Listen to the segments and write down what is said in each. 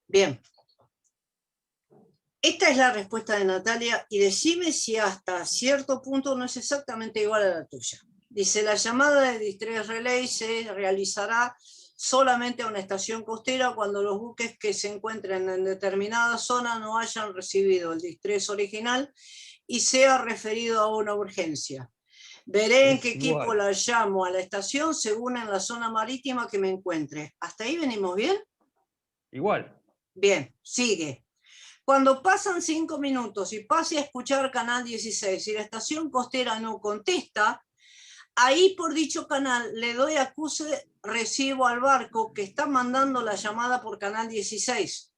Bien. Esta es la respuesta de Natalia y decime si hasta cierto punto no es exactamente igual a la tuya. Dice, la llamada de Distress Relay se realizará solamente a una estación costera cuando los buques que se encuentren en determinada zona no hayan recibido el distress original y sea referido a una urgencia. Veré en qué equipo la llamo a la estación según en la zona marítima que me encuentre. ¿Hasta ahí venimos bien? Igual. Bien, sigue. Cuando pasan 5 minutos y pase a escuchar Canal 16 y la estación costera no contesta, ahí por dicho canal le doy acuse recibo al barco que está mandando la llamada por Canal 16.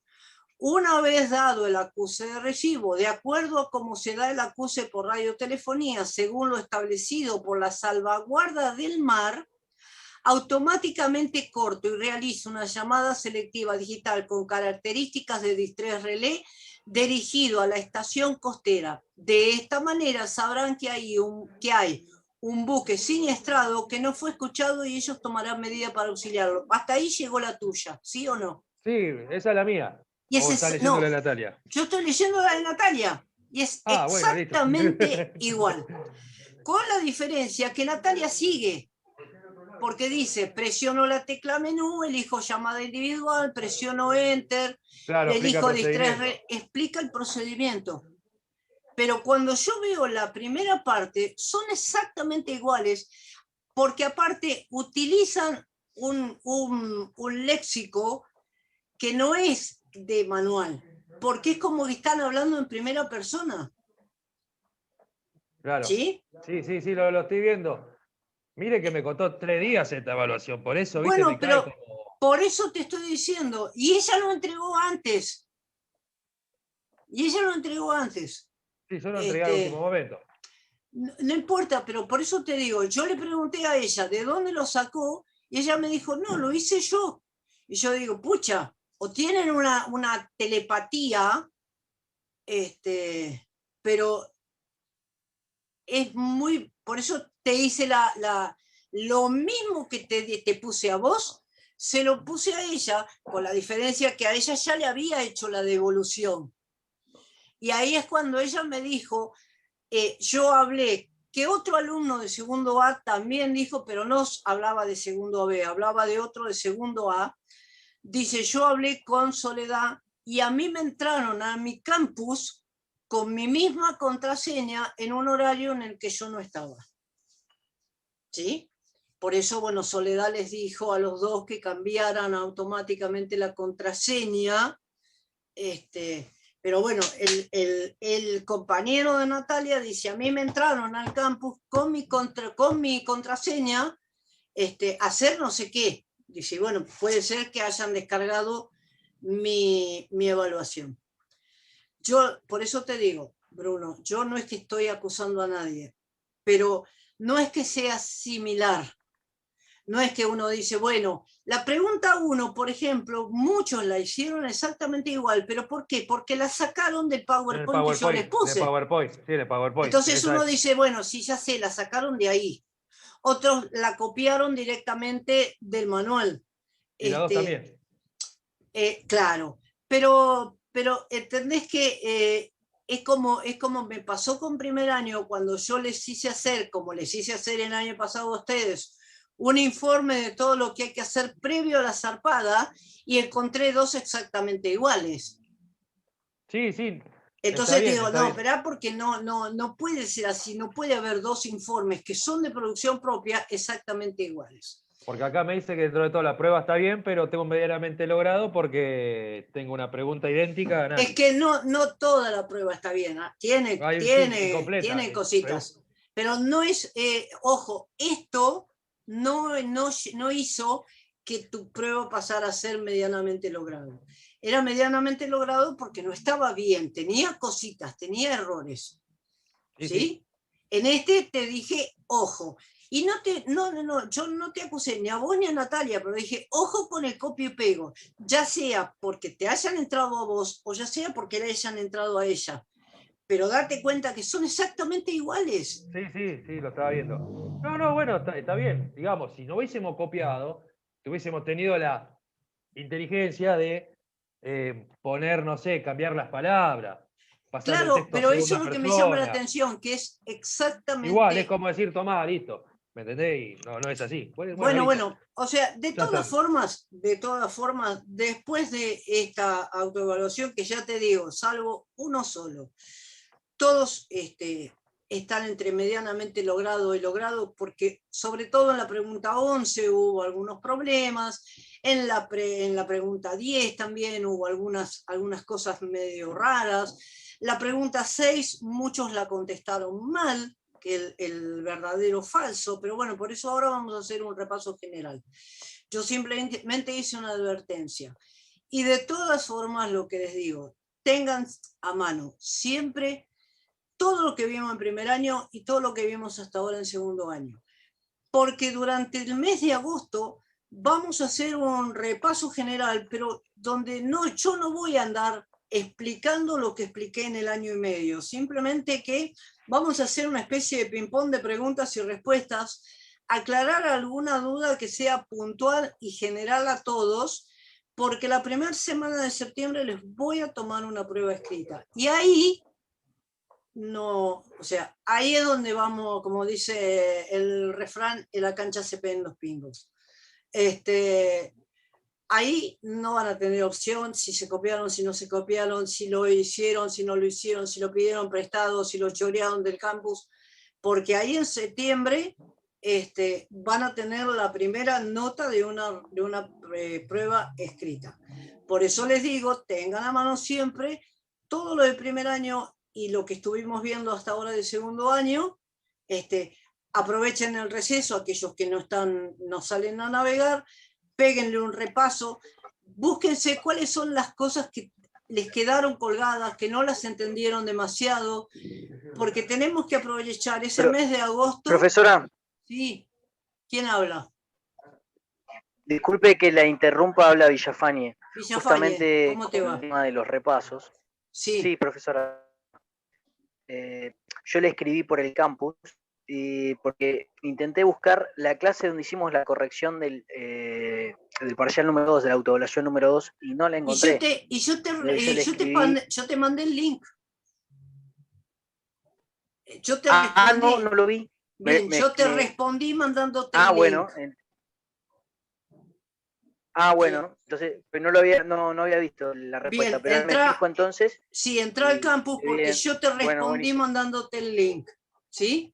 Una vez dado el acuse de recibo, de acuerdo a cómo se da el acuse por radiotelefonía, según lo establecido por la salvaguarda del mar, automáticamente corto y realizo una llamada selectiva digital con características de distress relé dirigido a la estación costera. De esta manera sabrán que hay un buque siniestrado que no fue escuchado y ellos tomarán medidas para auxiliarlo. Hasta ahí llegó la tuya, ¿sí o no? Sí, esa es la mía. Y ¿O está leyendo la de Natalia? Yo estoy leyendo la de Natalia y es Bueno, listo. exactamente igual. Con la diferencia que Natalia sigue, porque dice, presiono la tecla menú, elijo llamada individual, presiono enter, Claro, elijo distress, explica el procedimiento. Pero cuando yo veo la primera parte, son exactamente iguales, porque aparte utilizan un léxico que no es de manual, porque es como que están hablando en primera persona. Claro. ¿Sí? Sí, lo estoy viendo. Mire que me costó 3 días esta evaluación, por eso, ¿viste? Bueno, pero por eso te estoy diciendo, y ella lo entregó antes. Sí, yo lo entregué al último momento. No importa, pero por eso te digo, yo le pregunté a ella de dónde lo sacó y ella me dijo, no, lo hice yo. Y yo digo, pucha, o tienen una telepatía, pero es muy, por eso te hice lo mismo que te puse a vos, se lo puse a ella, con la diferencia que a ella ya le había hecho la devolución. Y ahí es cuando ella me dijo, yo hablé, que otro alumno de segundo A también dijo, pero no hablaba de segundo B, hablaba de otro de segundo A, dice, yo hablé con Soledad y a mí me entraron a mi campus con mi misma contraseña en un horario en el que yo no estaba. ¿Sí? Por eso, bueno, Soledad les dijo a los dos que cambiaran automáticamente la contraseña, pero bueno, el compañero de Natalia dice, a mí me entraron al campus con mi contraseña hacer no sé qué. Dice, bueno, puede ser que hayan descargado mi evaluación. Yo, por eso te digo, Bruno, yo no es que estoy acusando a nadie, pero no es que sea similar. No es que uno dice, bueno, la pregunta 1, por ejemplo, muchos la hicieron exactamente igual, ¿pero por qué? Porque la sacaron del PowerPoint que yo les puse. De PowerPoint. Entonces uno dice, bueno, sí, ya sé, la sacaron de ahí. Otros la copiaron directamente del manual. Y la 2 también. Claro, pero entendés que es como me pasó con primer año cuando yo les hice hacer, como les hice hacer el año pasado a ustedes, un informe de todo lo que hay que hacer previo a la zarpada y encontré 2 exactamente iguales. Sí. Entonces digo, no, esperá, porque no puede ser así, no puede haber 2 informes que son de producción propia exactamente iguales. Porque acá me dice que dentro de toda la prueba está bien, pero tengo medianamente logrado porque tengo una pregunta idéntica. Es que no toda la prueba está bien, ¿eh? Tiene cositas, pero no es, ojo, esto no hizo que tu prueba pasara a ser medianamente logrado. Era medianamente logrado porque no estaba bien, tenía cositas, tenía errores. ¿Sí? En este te dije, ojo. Y yo no te acusé ni a vos ni a Natalia, pero dije, ojo con el copio y pego, ya sea porque te hayan entrado a vos o ya sea porque le hayan entrado a ella. Pero date cuenta que son exactamente iguales. Sí, lo estaba viendo. No, bueno, está bien. Digamos, si no hubiésemos copiado, tuviésemos tenido la inteligencia de poner, no sé, cambiar las palabras, pasar el Claro, texto a pero eso es segunda lo que me llama la persona. atención, que es Igual, es exactamente. como decir, tomá, listo. ¿Me entendés? Y no, no es así. Bueno, Bueno, listo. bueno, o sea, Ya está. de todas formas, después de esta autoevaluación, que ya te digo, salvo uno solo, todos están entre medianamente logrado y logrado, porque sobre todo en la pregunta 11 hubo algunos problemas, en la pregunta 10 también hubo algunas cosas medio raras, la pregunta 6 muchos la contestaron mal, que el verdadero falso, pero bueno, por eso ahora vamos a hacer un repaso general. Yo simplemente hice una advertencia. Y de todas formas, lo que les digo, tengan a mano siempre todo lo que vimos en primer año y todo lo que vimos hasta ahora en segundo año. Porque durante el mes de agosto vamos a hacer un repaso general, pero donde yo no voy a andar explicando lo que expliqué en el año y medio, simplemente que vamos a hacer una especie de ping-pong de preguntas y respuestas, aclarar alguna duda que sea puntual y general a todos, porque la primera semana de septiembre les voy a tomar una prueba escrita. Y ahí no, o sea, ahí es donde vamos, como dice el refrán, en la cancha se peguen los pingos. Ahí no van a tener opción si se copiaron, si no se copiaron, si lo hicieron, si no lo hicieron, si lo pidieron prestado, si lo chorearon del campus, porque ahí en septiembre van a tener la primera nota de una prueba escrita. Por eso les digo, tengan a mano siempre todo lo del primer año y lo que estuvimos viendo hasta ahora del segundo año. Aprovechen el receso, aquellos que no salen a navegar, péguenle un repaso, búsquense cuáles son las cosas que les quedaron colgadas, que no las entendieron demasiado, porque tenemos que aprovechar ese mes de agosto. Profesora. Sí, ¿quién habla? Disculpe que la interrumpa, habla Villafañe. Villafañe, ¿cómo te va? El tema de los repasos. Sí, profesora. Yo le escribí por el campus porque intenté buscar la clase donde hicimos la corrección del parcial número 2, de la autoevaluación número 2, y no la encontré. Yo te mandé el link. Yo te respondí. No lo vi. Bien, yo te respondí mandándote el link. Bueno, entonces, pero no había visto la respuesta, bien, pero me fijo entonces. Sí, entra al campus porque yo te respondí mandándote el link, ¿sí?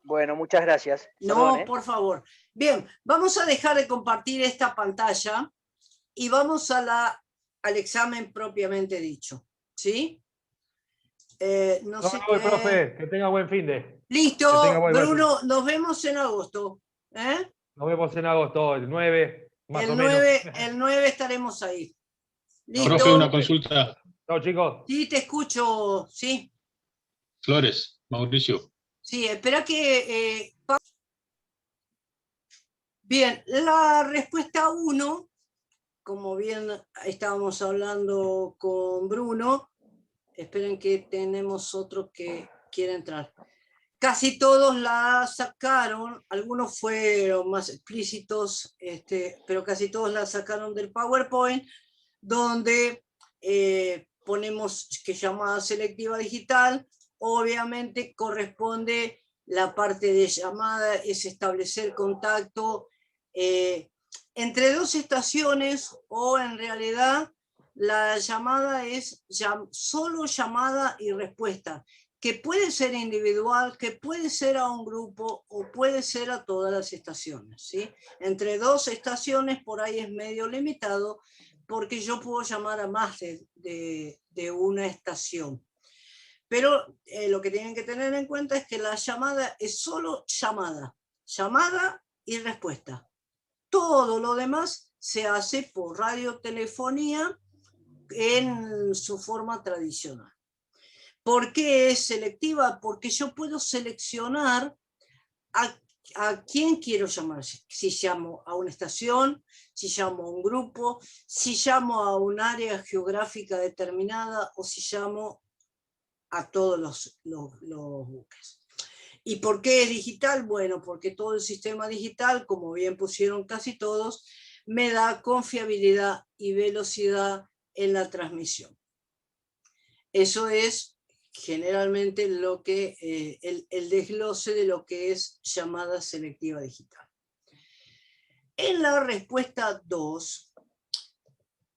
Bueno, muchas gracias. No, Perdón, por favor. Bien, vamos a dejar de compartir esta pantalla y vamos al examen propiamente dicho, ¿sí? No sé profe, que tenga buen fin de. Listo, Bruno, nos vemos en agosto. Nos vemos en agosto, el 9, más o menos. menos. El 9 estaremos ahí. ¿Listo? Profe, una consulta. Chao, chicos. Sí, te escucho, sí. Flores, Mauricio. Sí, espera que... Bien, la respuesta 1, como bien estábamos hablando con Bruno, esperen que tenemos otro que quiere entrar. Casi todos la sacaron, algunos fueron más explícitos, pero casi todos la sacaron del PowerPoint, donde ponemos que llamada selectiva digital, obviamente corresponde la parte de llamada, es establecer contacto entre dos estaciones, o en realidad la llamada es solo llamada y respuesta, que puede ser individual, que puede ser a un grupo o puede ser a todas las estaciones, ¿sí? Entre dos estaciones por ahí es medio limitado, porque yo puedo llamar a más de una estación. Pero lo que tienen que tener en cuenta es que la llamada es solo llamada, llamada y respuesta. Todo lo demás se hace por radiotelefonía en su forma tradicional. ¿Por qué es selectiva? Porque yo puedo seleccionar a quién quiero llamar. Si llamo a una estación, si llamo a un grupo, si llamo a un área geográfica determinada o si llamo a todos los buques. ¿Y por qué es digital? Bueno, porque todo el sistema digital, como bien pusieron casi todos, me da confiabilidad y velocidad en la transmisión. Eso es generalmente lo que, el desglose de lo que es llamada selectiva digital. En la respuesta 2,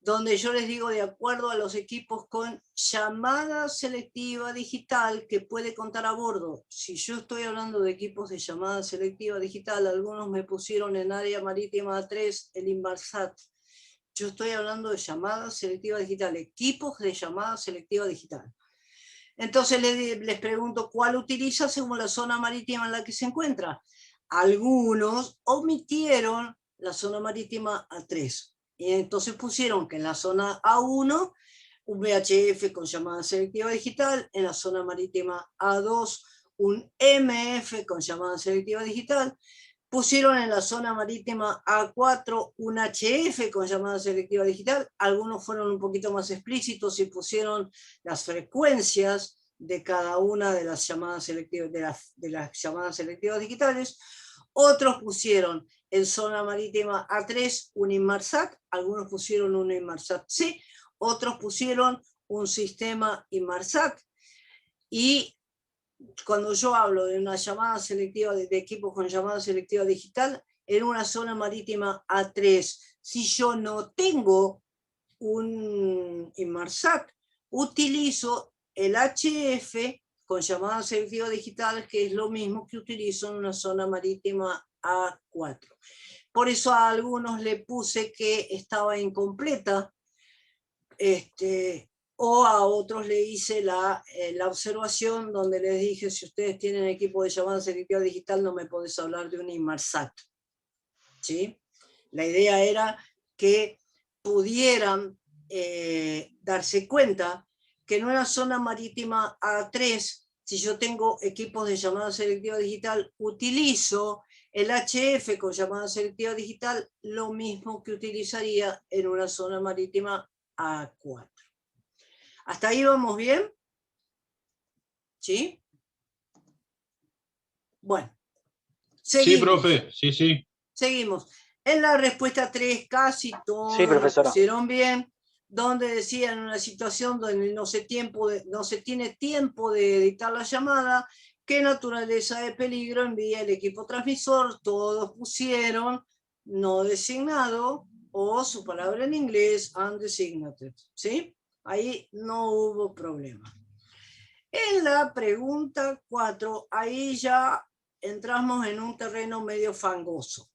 donde yo les digo de acuerdo a los equipos con llamada selectiva digital que puede contar a bordo. Si yo estoy hablando de equipos de llamada selectiva digital, algunos me pusieron en área marítima 3 el Inmarsat. Yo estoy hablando de llamada selectiva digital, equipos de llamada selectiva digital. Entonces les pregunto, ¿cuál utiliza según la zona marítima en la que se encuentra? Algunos omitieron la zona marítima A3. Y entonces pusieron que en la zona A1, un VHF con llamada selectiva digital, en la zona marítima A2, un MF con llamada selectiva digital, pusieron en la zona marítima A4 un HF con llamada selectiva digital, algunos fueron un poquito más explícitos y pusieron las frecuencias de cada una de las llamadas selectivas, de las llamadas selectivas digitales. Otros pusieron en zona marítima A3 un Inmarsat, algunos pusieron un Inmarsat C, otros pusieron un sistema Inmarsat. Y cuando yo hablo de una llamada selectiva de equipos con llamada selectiva digital, en una zona marítima A3, si yo no tengo un Inmarsat, utilizo el HF con llamada selectiva digital, que es lo mismo que utilizo en una zona marítima A4. Por eso a algunos le puse que estaba incompleta, o a otros le hice la observación donde les dije, si ustedes tienen equipo de llamada selectiva digital, no me podés hablar de un Inmarsat. ¿Sí? La idea era que pudieran darse cuenta que en una zona marítima A3, si yo tengo equipos de llamada selectiva digital, utilizo el HF con llamada selectiva digital, lo mismo que utilizaría en una zona marítima A4. ¿Hasta ahí vamos bien? ¿Sí? Bueno. Seguimos. Sí, profe, sí. Seguimos. En la respuesta 3 casi todos Sí, profesora. lo pusieron bien, donde decía en una situación donde no se tiene tiempo de editar la llamada, ¿qué naturaleza de peligro envía el equipo transmisor? Todos pusieron no designado o su palabra en inglés undesignated, ¿sí? Ahí no hubo problema. En la pregunta 4, ahí ya entramos en un terreno medio fangoso.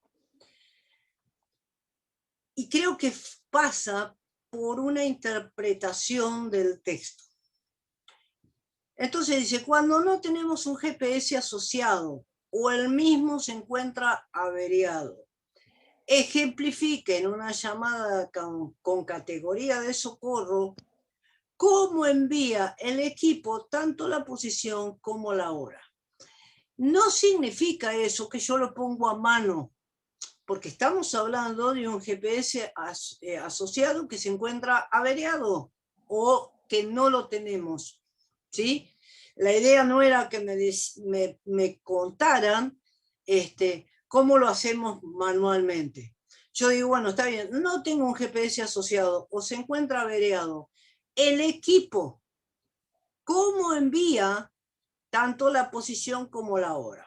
Y creo que pasa por una interpretación del texto. Entonces dice, cuando no tenemos un GPS asociado o el mismo se encuentra averiado, ejemplifique en una llamada con categoría de socorro cómo envía el equipo tanto la posición como la hora. No significa eso que yo lo pongo a mano, porque estamos hablando de un GPS asociado que se encuentra averiado o que no lo tenemos, ¿sí? La idea no era que me contaran cómo lo hacemos manualmente. Yo digo, bueno, está bien, no tengo un GPS asociado o se encuentra averiado. El equipo, ¿cómo envía tanto la posición como la hora?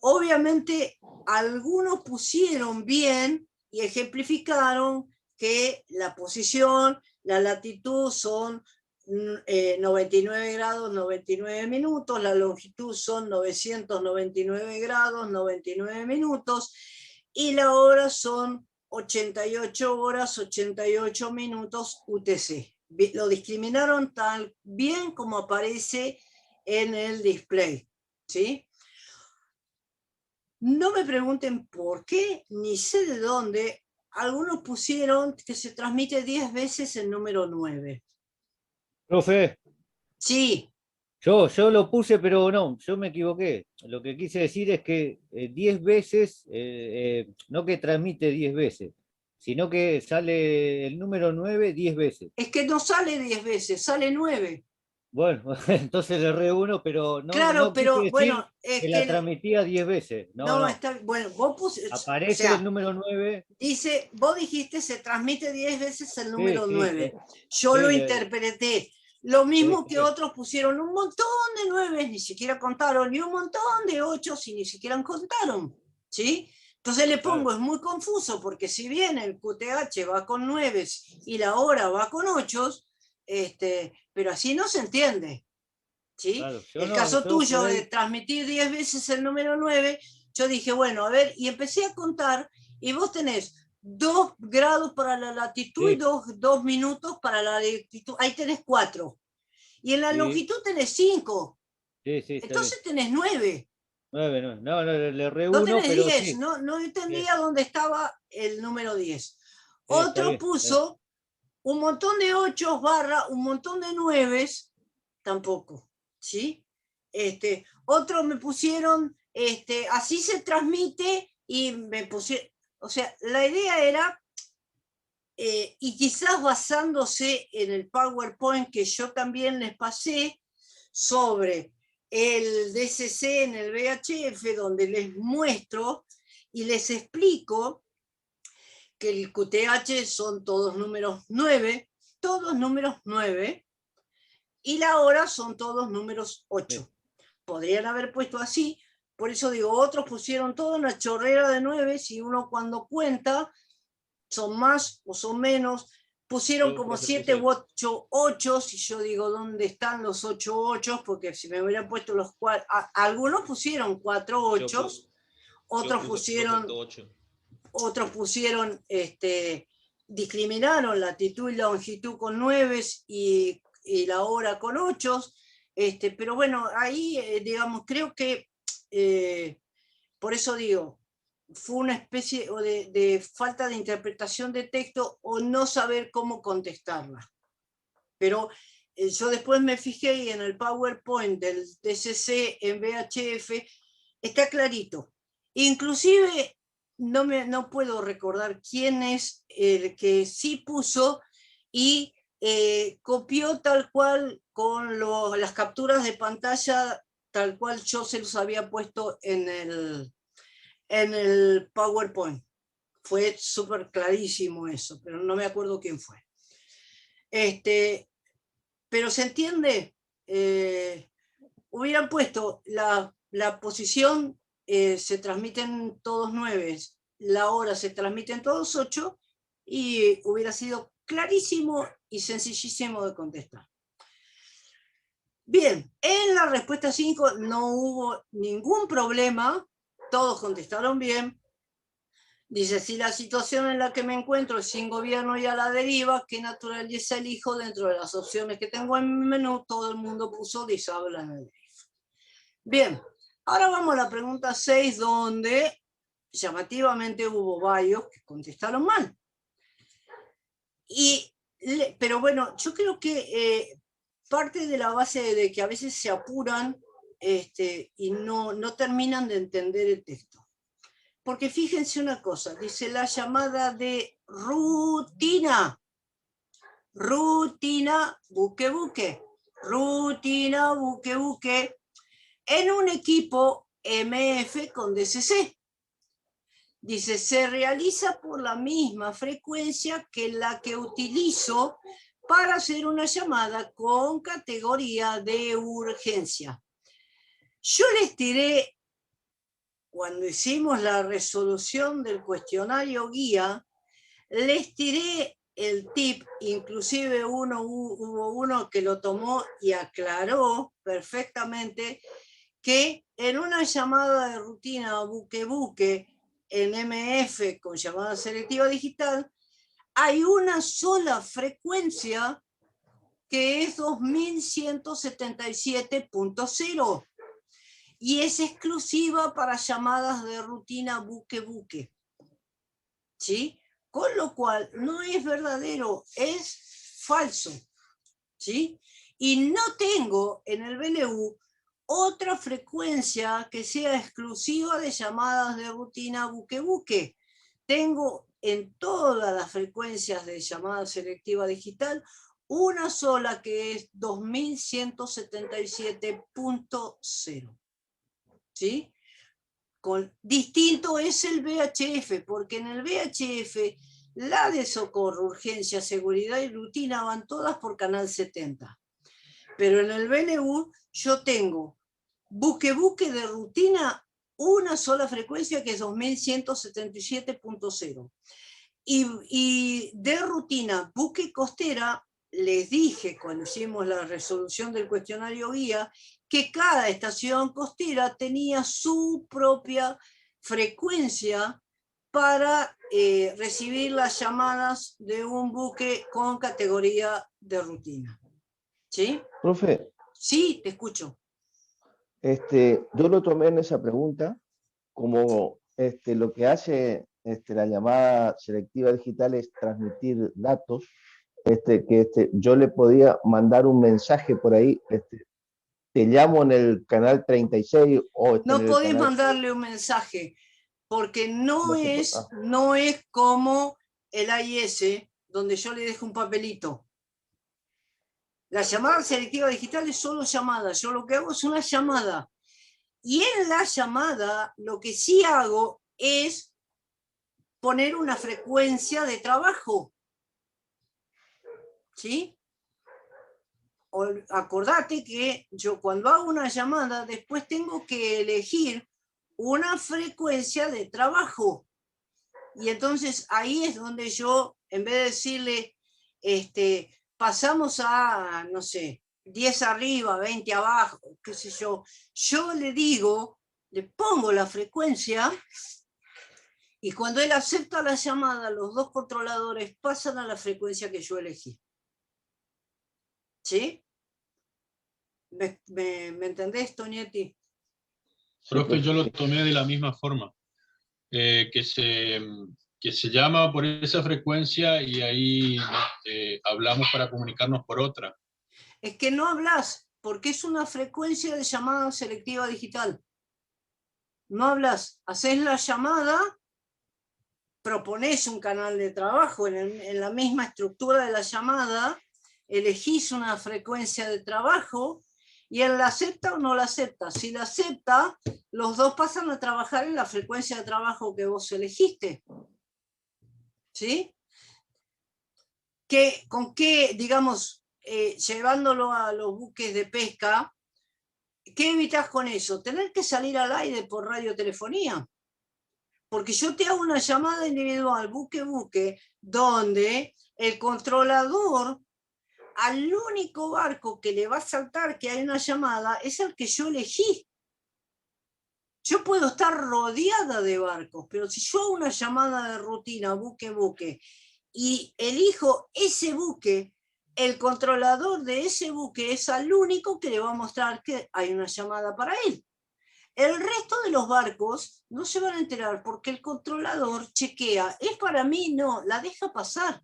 Obviamente, algunos pusieron bien y ejemplificaron que la posición, la latitud son 99 grados, 99 minutos, la longitud son 999 grados, 99 minutos, y la hora son 88 horas, 88 minutos UTC. Lo discriminaron tan bien como aparece en el display, ¿sí? No me pregunten por qué, ni sé de dónde. Algunos pusieron que se transmite 10 veces el número 9. Profe, Sí, yo lo puse, pero no, yo me equivoqué. Lo que quise decir es que 10 veces, no que transmite 10 veces, sino que sale el número 9 10 veces. es que no sale 10 veces, sale 9. Bueno, entonces le erré uno, pero Claro, no quise pero decir bueno, es que la que transmitía 10 veces. No, no no. está, bueno, vos pusiste, o Aparece el sea, número 9. dice, vos dijiste se transmite 10 veces el Sí, número sí, 9. Yo sí, lo interpreté. Lo mismo que sí. otros pusieron un montón de 9, ni siquiera contaron, y un montón de 8 y ni siquiera contaron. ¿Sí? Entonces le pongo, Claro. es muy confuso, porque si bien el QTH va con 9 y la hora va con 8, pero así no se entiende. ¿Sí? Claro, El caso yo por tuyo de ahí, transmitir 10 veces el número 9, yo dije, bueno, a ver, y empecé a contar, y vos tenés 2 grados para la latitud y sí, 2 minutos para la latitud, ahí tenés 4. Y en la sí, longitud tenés 5, sí, está bien. entonces tenés 9. 9, no, le erré No uno, tenés pero 10, sí, no sí, entendía dónde estaba el número 10. está Otro bien. Está bien. puso un montón de 8 barra, un montón de 9, tampoco, ¿sí? Otros me pusieron, así se transmite y me pusieron, o sea, la idea era, y quizás basándose en el PowerPoint que yo también les pasé sobre el DCC en el VHF, donde les muestro y les explico que el QTH son todos números 9, y la hora son todos números 8. Sí. Podrían haber puesto así, por eso digo, otros pusieron toda una chorrera de 9, si uno cuando cuenta son más o son menos, pusieron Yo, como profe, 7 u puse 8 ochos, y yo digo, ¿dónde están los 8 ochos? Porque si me hubieran puesto los 4, algunos pusieron 4 yo, ochos, yo otros puse, profe, pusieron, 8. discriminaron latitud y longitud con 9 y la hora con 8, pero bueno, ahí, digamos, creo que, por eso digo, fue una especie de falta de interpretación de texto o no saber cómo contestarla. Pero yo después me fijé y en el PowerPoint del DCC en VHF está clarito. Inclusive no puedo recordar quién es el que sí puso y copió tal cual con las capturas de pantalla, tal cual yo se los había puesto en el PowerPoint. Fue súper clarísimo eso, pero no me acuerdo quién fue. Pero se entiende, hubieran puesto la posición, se transmiten todos 9, la hora se transmiten todos 8, y hubiera sido clarísimo y sencillísimo de contestar. Bien, en la respuesta 5 no hubo ningún problema, todos contestaron bien. Dice, si la situación en la que me encuentro es sin gobierno y a la deriva, ¿qué naturaleza elijo dentro de las opciones que tengo en mi menú? Todo el mundo puso disable en el DRIF. Bien, ahora vamos a la pregunta 6, donde llamativamente hubo varios que contestaron mal. Pero bueno, yo creo que parte de la base de que a veces se apuran y no terminan de entender el texto. Porque fíjense una cosa, dice la llamada de rutina, buque, rutina, buque, en un equipo MF con DCC. Dice, se realiza por la misma frecuencia que la que utilizo para hacer una llamada con categoría de urgencia. Yo les tiré, cuando hicimos la resolución del cuestionario guía, les tiré el tip, inclusive hubo uno que lo tomó y aclaró perfectamente que en una llamada de rutina buque en MF con llamada selectiva digital hay una sola frecuencia que es 2177.0 y es exclusiva para llamadas de rutina buque. ¿Sí? Con lo cual no es verdadero, es falso. ¿Sí? Y no tengo en el BLU otra frecuencia que sea exclusiva de llamadas de rutina buque. Tengo en todas las frecuencias de llamada selectiva digital una sola que es 2177.0. ¿Sí? Distinto es el VHF, porque en el VHF la de socorro, urgencia, seguridad y rutina van todas por canal 70. Pero en el BNU yo tengo buque de rutina, una sola frecuencia que es 2177.0. Y de rutina, buque costera, les dije cuando hicimos la resolución del cuestionario guía, que cada estación costera tenía su propia frecuencia para recibir las llamadas de un buque con categoría de rutina. ¿Sí? Profe, Sí, te escucho. yo lo tomé en esa pregunta como lo que hace la llamada selectiva digital es transmitir datos, yo le podía mandar un mensaje por ahí, te llamo en el canal 36 o No en el podés canal... mandarle un mensaje, porque No se puede. no es como el AIS, donde yo le dejo un papelito. La llamada selectiva digital es solo llamada. Yo lo que hago es una llamada. Y en la llamada lo que sí hago es poner una frecuencia de trabajo. ¿Sí? Acordate que yo cuando hago una llamada después tengo que elegir una frecuencia de trabajo. Y entonces ahí es donde yo, en vez de decirle, pasamos a, no sé, 10 arriba, 20 abajo, qué sé yo le digo, le pongo la frecuencia y cuando él acepta la llamada, los dos controladores pasan a la frecuencia que yo elegí. ¿Sí? ¿Me entendés, Tonietti? Profe, yo lo tomé de la misma forma, que se llama por esa frecuencia y ahí hablamos para comunicarnos por otra. Es que no hablas, porque es una frecuencia de llamada selectiva digital. No hablas, haces la llamada, proponés un canal de trabajo en la misma estructura de la llamada, elegís una frecuencia de trabajo y él la acepta o no la acepta. Si la acepta, los dos pasan a trabajar en la frecuencia de trabajo que vos elegiste. ¿Sí? ¿Con qué, digamos, llevándolo a los buques de pesca, qué evitas con eso? Tener que salir al aire por radiotelefonía. Porque yo te hago una llamada individual, buque, donde el controlador al único barco que le va a saltar que hay una llamada es el que yo elegí. Yo puedo estar rodeada de barcos, pero si yo hago una llamada de rutina, buque, y elijo ese buque, el controlador de ese buque es al único que le va a mostrar que hay una llamada para él. El resto de los barcos no se van a enterar porque el controlador chequea, es para mí, no, la deja pasar.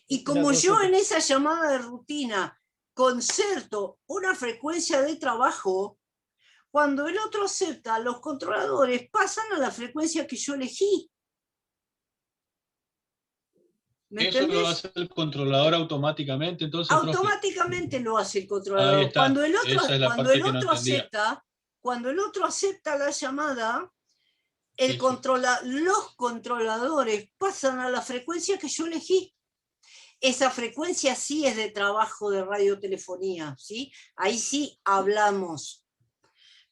Y como yo en esa llamada de rutina concerto una frecuencia de trabajo, cuando el otro acepta, los controladores pasan a la frecuencia que yo elegí. ¿Me Eso entendés? lo hace el controlador automáticamente, entonces, automáticamente profe. lo hace el controlador. Ahí está. Cuando el otro, Esa es la parte que no entendía. cuando el otro acepta la llamada, Sí. los controladores pasan a la frecuencia que yo elegí. Esa frecuencia sí es de trabajo de radiotelefonía, ¿sí? Ahí sí hablamos.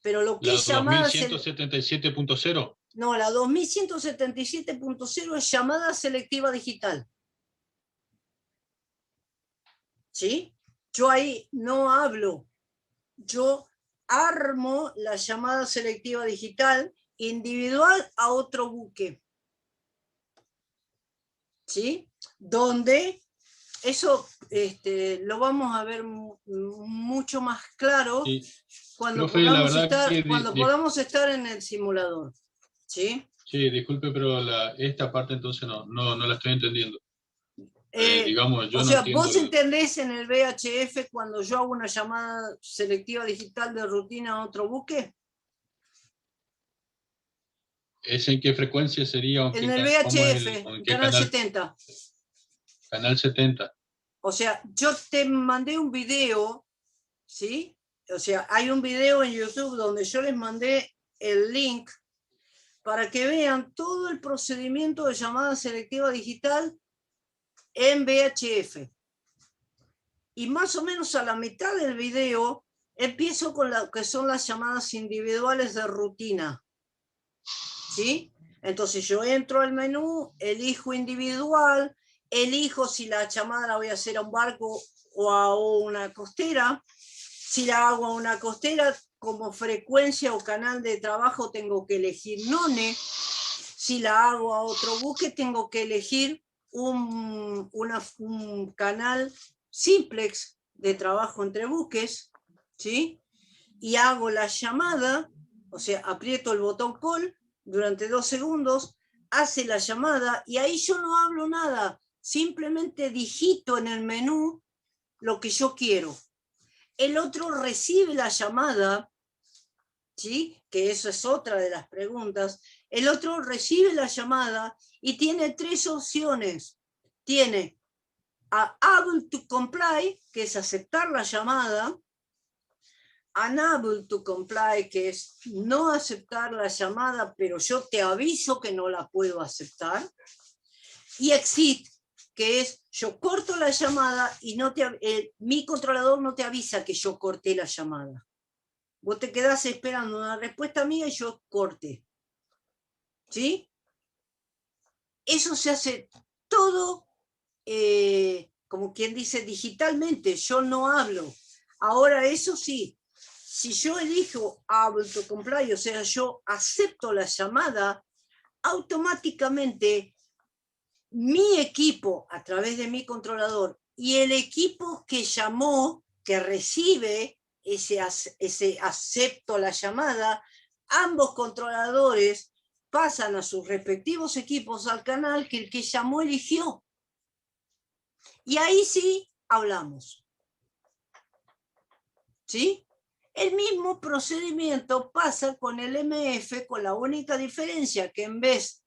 Pero lo que es llamada... 2177.0. No, la 2177.0 es llamada selectiva digital. ¿Sí? Yo ahí no hablo. Yo armo la llamada selectiva digital individual a otro buque. ¿Sí? Donde eso lo vamos a ver mucho más claro cuando, Profe, cuando podamos estar en el simulador. ¿Sí? Sí, disculpe, pero esta parte entonces no la estoy entendiendo. Digamos, yo o no sea, entiendo. vos entendés en el VHF cuando yo hago una llamada selectiva digital de rutina a otro buque. ¿Es en qué frecuencia sería? En el VHF, canal 70. Canal 70. O sea, yo te mandé un video, ¿sí? O sea, hay un video en YouTube donde yo les mandé el link para que vean todo el procedimiento de llamada selectiva digital en VHF. Y más o menos a la mitad del video empiezo con lo que son las llamadas individuales de rutina. ¿Sí? Entonces yo entro al menú, elijo individual, elijo si la llamada la voy a hacer a un barco o a una costera. Si la hago a una costera, como frecuencia o canal de trabajo tengo que elegir NONE. Si la hago a otro buque, tengo que elegir un canal simplex de trabajo entre buques, ¿sí? Y hago la llamada, o sea, aprieto el botón call durante 2 segundos, hace la llamada y ahí yo no hablo nada, simplemente digito en el menú lo que yo quiero. El otro recibe la llamada, ¿sí? Que eso es otra de las preguntas. El otro recibe la llamada y tiene 3 opciones. Tiene able to comply, que es aceptar la llamada, unable to comply, que es no aceptar la llamada, pero yo te aviso que no la puedo aceptar, y exit, que es yo corto la llamada y mi controlador no te avisa que yo corté la llamada. Vos te quedás esperando una respuesta mía y yo corte. ¿Sí? Eso se hace todo, como quien dice, digitalmente. Yo no hablo. Ahora, eso sí, si yo elijo able to comply, o sea, yo acepto la llamada, automáticamente mi equipo, a través de mi controlador, y el equipo que llamó, que recibe ese acepto la llamada, ambos controladores pasan a sus respectivos equipos al canal que el que llamó eligió. Y ahí sí hablamos. ¿Sí? El mismo procedimiento pasa con el MF, con la única diferencia que en vez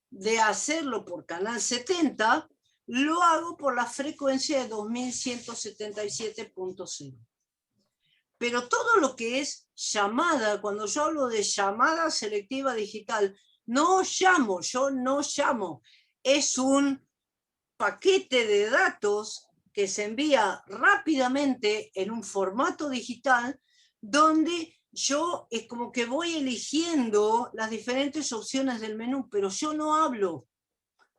de hacerlo por canal 70, lo hago por la frecuencia de 2177.0. Pero todo lo que es llamada, cuando yo hablo de llamada selectiva digital, no llamo, yo no llamo. Es un paquete de datos que se envía rápidamente en un formato digital donde yo es como que voy eligiendo las diferentes opciones del menú, pero yo no hablo.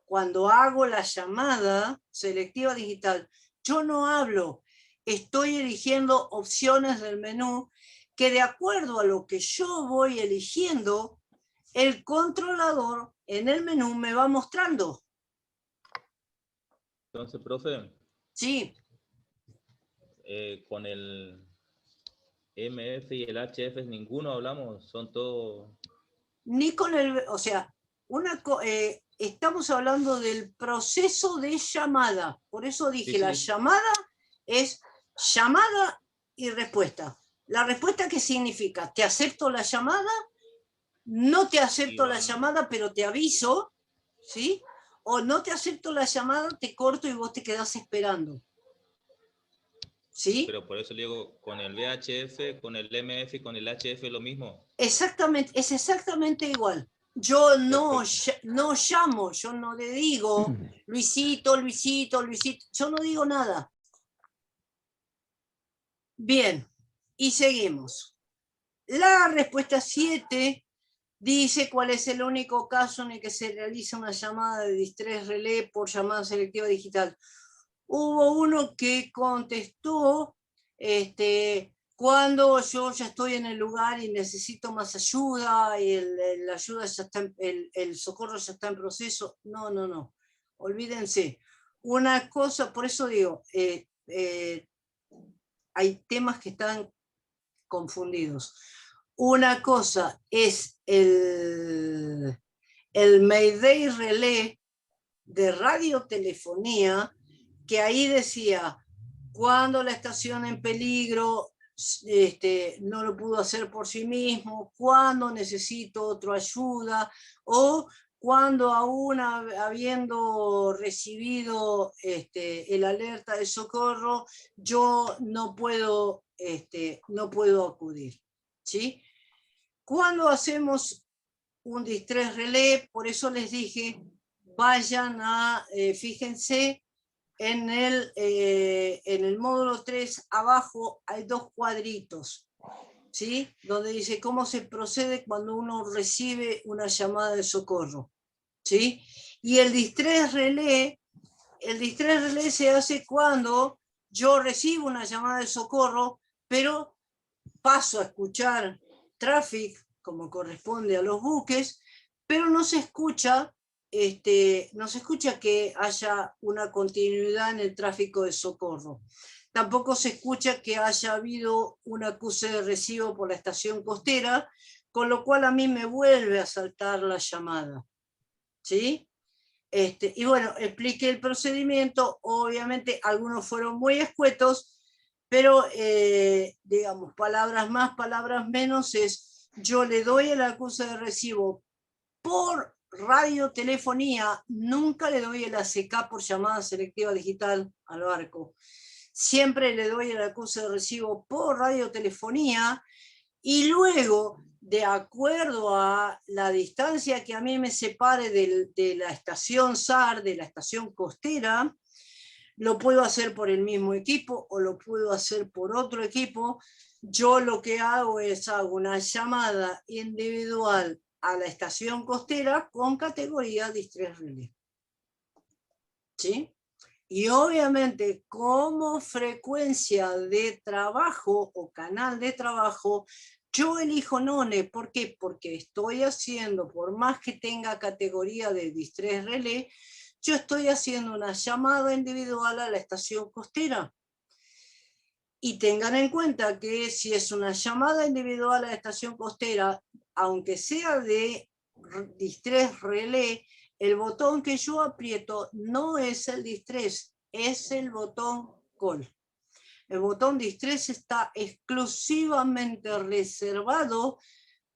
Cuando hago la llamada selectiva digital, yo no hablo. Estoy eligiendo opciones del menú que de acuerdo a lo que yo voy eligiendo, el controlador en el menú me va mostrando. Entonces, profe, Sí. Con el MF y el HF ninguno hablamos, son todos... Ni con el, o sea, estamos hablando del proceso de llamada. Por eso dije, Sí, la sí. llamada es llamada y respuesta. La respuesta, ¿qué significa? Te acepto la llamada, no te acepto la llamada, pero te aviso, ¿sí? O no te acepto la llamada, te corto y vos te quedás esperando. ¿Sí? Pero por eso le digo, con el VHF, con el MF y con el HF lo mismo. Exactamente, es exactamente igual. Yo no llamo, yo no le digo Luisito, Luisito, Luisito, yo no digo nada. Bien, y seguimos. La respuesta 7 dice cuál es el único caso en el que se realiza una llamada de distress relé por llamada selectiva digital. Hubo uno que contestó cuando yo ya estoy en el lugar y necesito más ayuda, y la ayuda ya está, el socorro ya está en proceso. No, no, no. Olvídense. Una cosa, por eso digo, hay temas que están confundidos. Una cosa es el Mayday Relé de radiotelefonía, que ahí decía, cuando la estación en peligro no lo pudo hacer por sí mismo, cuando necesito otra ayuda, o cuando aún habiendo recibido el alerta de socorro, yo no puedo acudir, ¿sí? Cuando hacemos un distrés relé, por eso les dije, vayan fíjense en el módulo 3, abajo hay 2 cuadritos, ¿sí? Donde dice cómo se procede cuando uno recibe una llamada de socorro, ¿sí? Y el distrés relé se hace cuando yo recibo una llamada de socorro, pero paso a escuchar traffic, como corresponde a los buques, pero no se escucha que haya una continuidad en el tráfico de socorro. Tampoco se escucha que haya habido un acuse de recibo por la estación costera, con lo cual a mí me vuelve a saltar la llamada, ¿sí? Y bueno, expliqué el procedimiento. Obviamente algunos fueron muy escuetos, pero digamos, palabras más, palabras menos, yo le doy el acuse de recibo por radiotelefonía, nunca le doy el ACK por llamada selectiva digital al barco. Siempre le doy el acuse de recibo por radiotelefonía, y luego, de acuerdo a la distancia que a mí me separe de la estación SAR, de la estación costera, lo puedo hacer por el mismo equipo o lo puedo hacer por otro equipo. Yo lo que hago es hago una llamada individual a la estación costera con categoría distress relay, ¿sí? Y obviamente como frecuencia de trabajo o canal de trabajo, yo elijo NONE. ¿Por qué? Porque estoy haciendo, por más que tenga categoría de distress relay, yo estoy haciendo una llamada individual a la estación costera. Y tengan en cuenta que si es una llamada individual a la estación costera, aunque sea de distress relay, el botón que yo aprieto no es el distress, es el botón call. El botón distress está exclusivamente reservado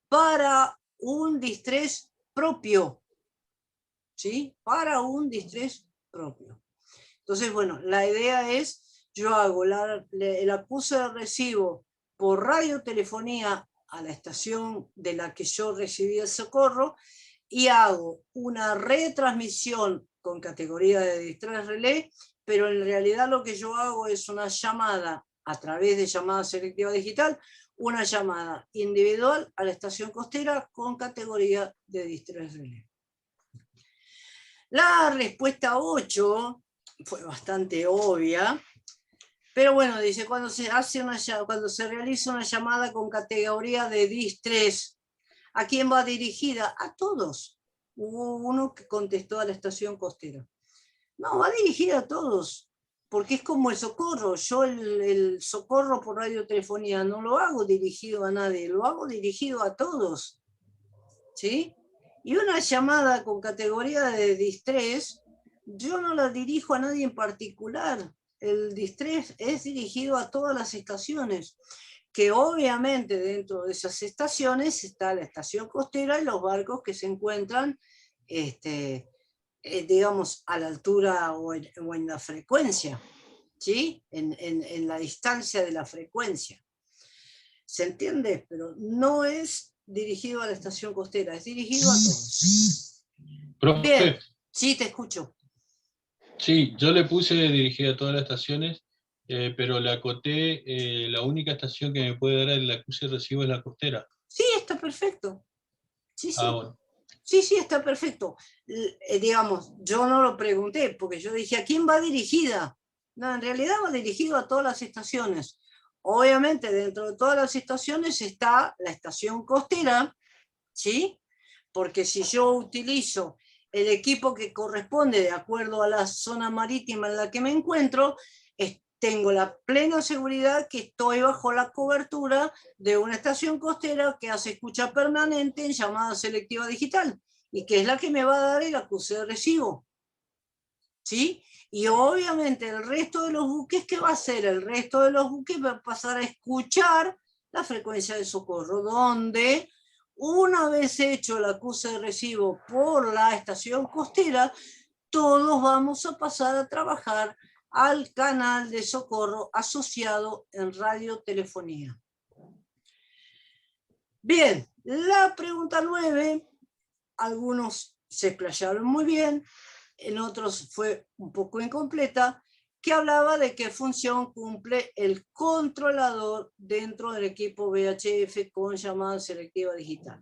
para un distress propio, ¿sí? Para un distress propio. Entonces, bueno, la idea es, yo hago el acuse de recibo por radiotelefonía a la estación de la que yo recibí el socorro, y hago una retransmisión con categoría de distress relay, pero en realidad lo que yo hago es una llamada a través de llamada selectiva digital, una llamada individual a la estación costera con categoría de distress relay. La respuesta 8 fue bastante obvia, pero bueno, dice, cuando se realiza una llamada con categoría de distress, ¿a quién va dirigida? A todos. Hubo uno que contestó a la estación costera. No, va dirigida a todos, porque es como el socorro. Yo el socorro por radiotelefonía no lo hago dirigido a nadie, lo hago dirigido a todos, ¿sí? Y una llamada con categoría de distress, yo no la dirijo a nadie en particular. El distress es dirigido a todas las estaciones, que obviamente dentro de esas estaciones está la estación costera y los barcos que se encuentran, digamos, a la altura o en la frecuencia, ¿sí? En la distancia de la frecuencia. ¿Se entiende? Pero no es dirigido a la estación costera, es dirigido a todos. Profe, Bien, sí, te escucho. sí, yo le puse dirigida a todas las estaciones, pero le acoté, la única estación que me puede dar el acuse de recibo es la costera. Sí, está perfecto. Sí, sí. Bueno. Sí, sí, está perfecto. Digamos, yo no lo pregunté, porque yo dije, ¿a quién va dirigida? No, en realidad va dirigido a todas las estaciones. Obviamente, dentro de todas las estaciones está la estación costera, ¿sí? Porque si yo utilizo el equipo que corresponde de acuerdo a la zona marítima en la que me encuentro, tengo la plena seguridad que estoy bajo la cobertura de una estación costera que hace escucha permanente en llamada selectiva digital, y que es la que me va a dar el acuse de recibo, ¿sí? Y obviamente el resto de los buques, ¿qué va a hacer? El resto de los buques va a pasar a escuchar la frecuencia de socorro, donde Una vez hecho el acuse de recibo por la estación costera, todos vamos a pasar a trabajar al canal de socorro asociado en radiotelefonía. Bien, la pregunta 9, algunos se explayaron muy bien, en otros fue un poco incompleta, que hablaba de qué función cumple el controlador dentro del equipo VHF con llamada selectiva digital.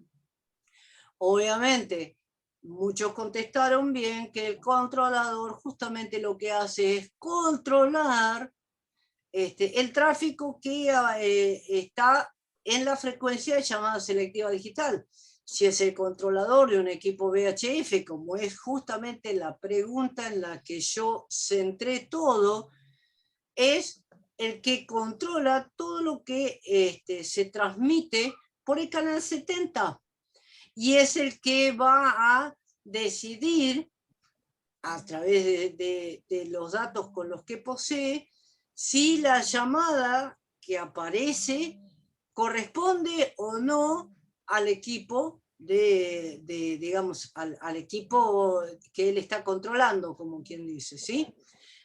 Obviamente, muchos contestaron bien que el controlador justamente lo que hace es controlar el tráfico que está en la frecuencia de llamada selectiva digital. Si es el controlador de un equipo VHF, como es justamente la pregunta en la que yo centré todo, es el que controla todo lo que se transmite por el canal 70. Y es el que va a decidir, a través de los datos con los que posee, si la llamada que aparece corresponde o no al equipo digamos, al equipo que él está controlando, como quien dice, ¿sí?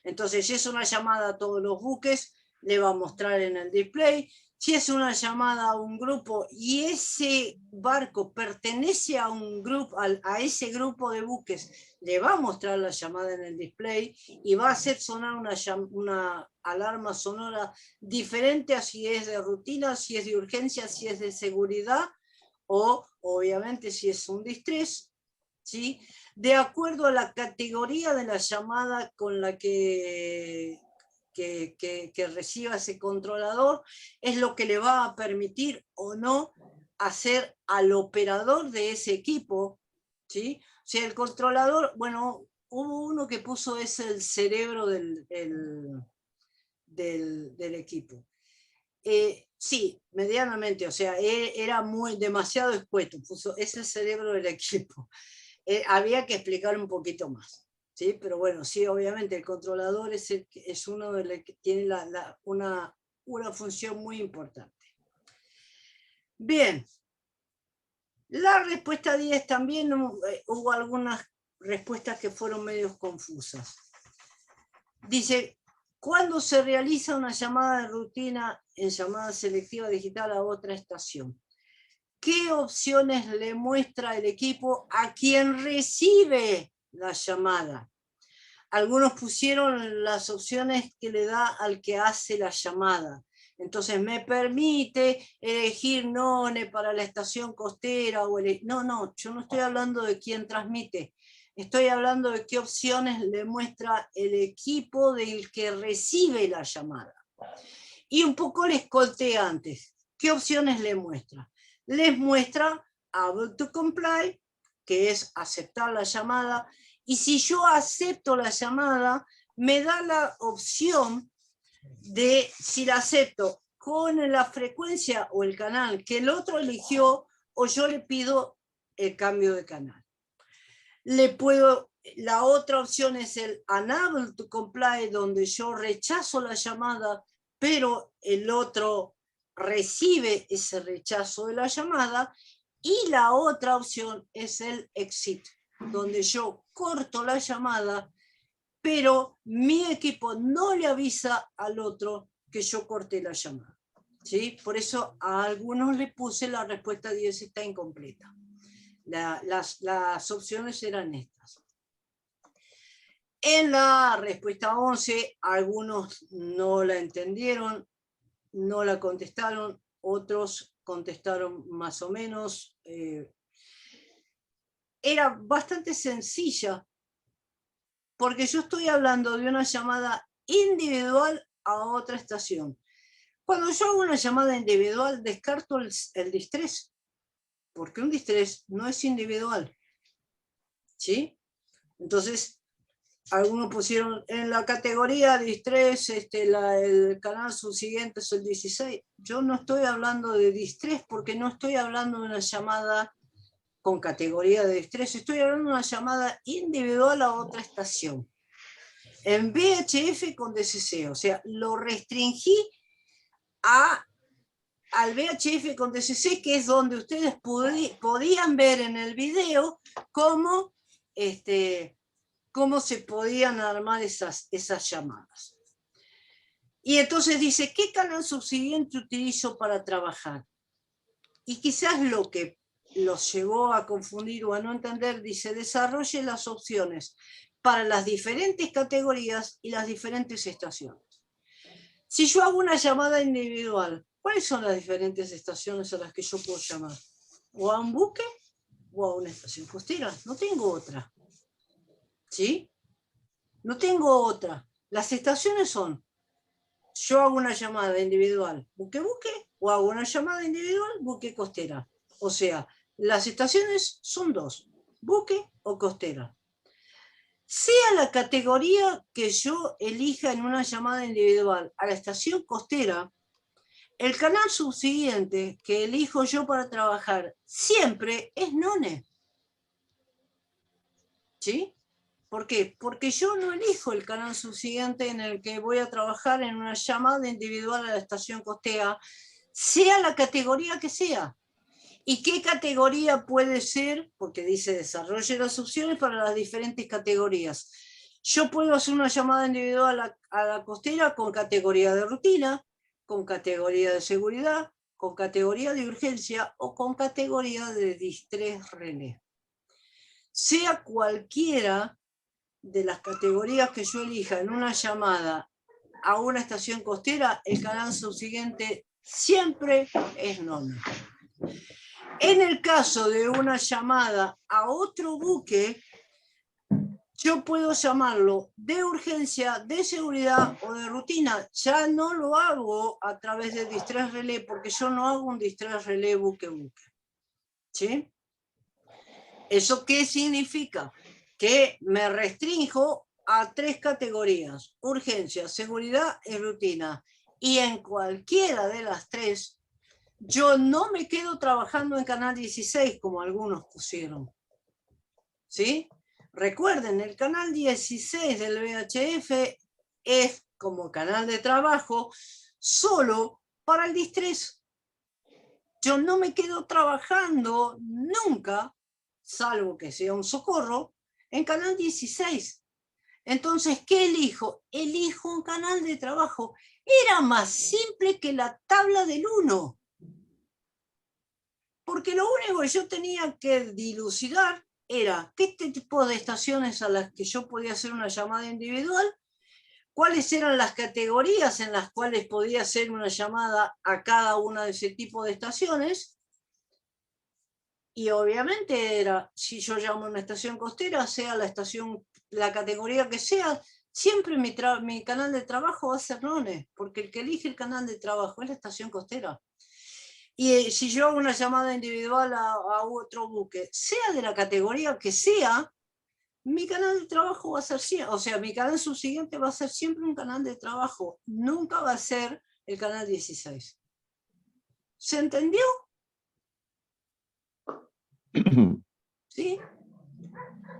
Entonces, si es una llamada a todos los buques, le va a mostrar en el display. Si es una llamada a un grupo y ese barco pertenece a un grupo, a ese grupo de buques, le va a mostrar la llamada en el display y va a hacer sonar una alarma sonora diferente a si es de rutina, si es de urgencia, si es de seguridad o obviamente si es un distrés, ¿sí? De acuerdo a la categoría de la llamada con la que reciba ese controlador, es lo que le va a permitir o no hacer al operador de ese equipo, ¿sí? O sea, el controlador, bueno, hubo uno que puso es el cerebro del equipo. Sí, medianamente, o sea, era demasiado escueto, puso, es el cerebro del equipo. Había que explicar un poquito más, ¿sí? Pero bueno, sí, obviamente el controlador es uno de los que tiene una función muy importante. Bien, la respuesta 10 también hubo algunas respuestas que fueron medio confusas. Dice, ¿cuándo se realiza una llamada de rutina en llamada selectiva digital a otra estación? ¿Qué opciones le muestra el equipo a quien recibe la llamada? Algunos pusieron las opciones que le da al que hace la llamada. Entonces me permite elegir NONE para la estación costera. No, yo no estoy hablando de quién transmite. Estoy hablando de qué opciones le muestra el equipo del que recibe la llamada. Y un poco les conté antes. ¿Qué opciones le muestra? Les muestra able to comply, que es aceptar la llamada, y si yo acepto la llamada, me da la opción de si la acepto con la frecuencia o el canal que el otro eligió, o yo le pido el cambio de canal. La otra opción es el unable to comply, donde yo rechazo la llamada, pero el otro recibe ese rechazo de la llamada, y la otra opción es el exit, donde yo corto la llamada, pero mi equipo no le avisa al otro que yo corté la llamada, ¿sí? Por eso a algunos le puse la respuesta 10 está incompleta. Las opciones eran estas. En la respuesta 11, algunos no la entendieron, no la contestaron, otros contestaron más o menos. Era bastante sencilla, porque yo estoy hablando de una llamada individual a otra estación. Cuando yo hago una llamada individual, descarto el distrés, porque un distrés no es individual, ¿sí? Entonces, algunos pusieron en la categoría distrés, el canal subsiguiente es el 16. Yo no estoy hablando de distrés porque no estoy hablando de una llamada con categoría de distrés, estoy hablando de una llamada individual a otra estación. En VHF con DCC, o sea, lo restringí a al VHF con 16, que es donde ustedes podían ver en el video cómo se podían armar esas llamadas. Y entonces dice, ¿qué canal subsiguiente utilizo para trabajar? Y quizás lo que los llevó a confundir o a no entender, dice, desarrolle las opciones para las diferentes categorías y las diferentes estaciones. Si yo hago una llamada individual, ¿cuáles son las diferentes estaciones a las que yo puedo llamar? ¿O a un buque o a una estación costera? No tengo otra. ¿Sí? No tengo otra. Las estaciones son, yo hago una llamada individual buque-buque o hago una llamada individual buque-costera. O sea, las estaciones son dos, buque o costera. Sea la categoría que yo elija en una llamada individual a la estación costera, el canal subsiguiente que elijo yo para trabajar siempre es none. ¿Sí? ¿Por qué? Porque yo no elijo el canal subsiguiente en el que voy a trabajar en una llamada individual a la estación costera, sea la categoría que sea. ¿Y qué categoría puede ser? Porque dice desarrolle las opciones para las diferentes categorías. Yo puedo hacer una llamada individual a la costera con categoría de rutina, con categoría de seguridad, con categoría de urgencia o con categoría de distress relé. Sea cualquiera de las categorías que yo elija en una llamada a una estación costera, el canal subsiguiente siempre es none. En el caso de una llamada a otro buque, yo puedo llamarlo de urgencia, de seguridad o de rutina. Ya no lo hago a través de distress relé, porque yo no hago un distress relé buque-buque. ¿Sí? ¿Eso qué significa? Que me restrinjo a 3 categorías: urgencia, seguridad y rutina. Y en cualquiera de las 3, yo no me quedo trabajando en canal 16 como algunos pusieron. ¿Sí? Recuerden, el canal 16 del VHF es como canal de trabajo solo para el distress. Yo no me quedo trabajando nunca, salvo que sea un socorro, en canal 16. Entonces, ¿qué elijo? Elijo un canal de trabajo. Era más simple que la tabla del 1. Porque lo único que yo tenía que dilucidar era qué tipo de estaciones a las que yo podía hacer una llamada individual, cuáles eran las categorías en las cuales podía hacer una llamada a cada una de ese tipo de estaciones. Y obviamente era, si yo llamo a una estación costera, sea la categoría que sea, siempre mi canal de trabajo va a ser none, porque el que elige el canal de trabajo es la estación costera. Y si yo hago una llamada individual a otro buque, sea de la categoría que sea, mi canal de trabajo va a ser siempre, o sea, mi canal subsiguiente va a ser siempre un canal de trabajo, nunca va a ser el canal 16. ¿Se entendió? ¿Sí?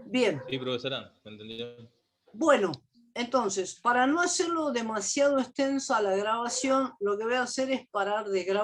Bien. Sí, profesora, ¿me entendió? Bueno, entonces, para no hacerlo demasiado extensa la grabación, lo que voy a hacer es parar de grabar.